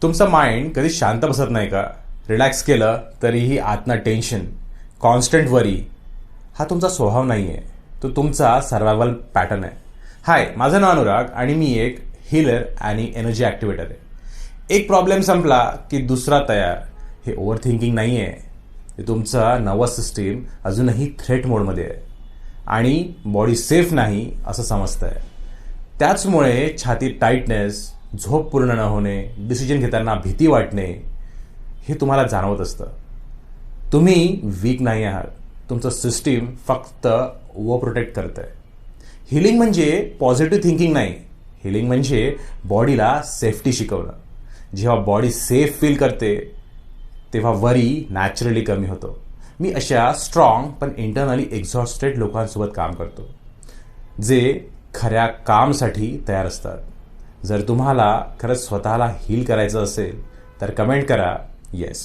तुमचं माइंड कधी शांत बसत नाही का? रिलॅक्स केलं तरीही आतनं टेन्शन, कॉन्स्टंट वरी हा तुमचा स्वभाव नाही आहे, तो तुमचा सर्वायवल पॅटर्न आहे. हाय, माझं नाव अनुराग आणि मी एक हीलर आणि एनर्जी ॲक्टिवेटर आहे. एक प्रॉब्लेम संपला की दुसरा तयार. हे ओव्हर थिंकिंग नाही आहे, हे तुमचा नर्वस सिस्टीम अजूनही थ्रेट मोडमध्ये आहे आणि बॉडी सेफ नाही असं समजतं आहे. त्याचमुळे छातीत टाईटनेस, झोप पूर्ण न होणे, डिसिजन घेताना भीती वाटणे हे तुम्हाला जाणवत असतं. तुम्ही वीक नाही आहात, तुमचं सिस्टीम फक्त ओव्हर प्रोटेक्ट करत आहे. हिलिंग म्हणजे पॉझिटिव्ह थिंकिंग नाही, हिलिंग म्हणजे बॉडीला सेफ्टी शिकवणं. जेव्हा बॉडी सेफ फील करते तेव्हा वरी नॅचरली कमी होतो. मी अशा स्ट्रॉंग पण इंटरनली एक्झॉस्टेड लोकांसोबत काम करतो, जे खऱ्या कामसाठी तयार असतात. जर तुम्हाला खरंच स्वतःला हील करायचं असेल तर कमेंट करा येस.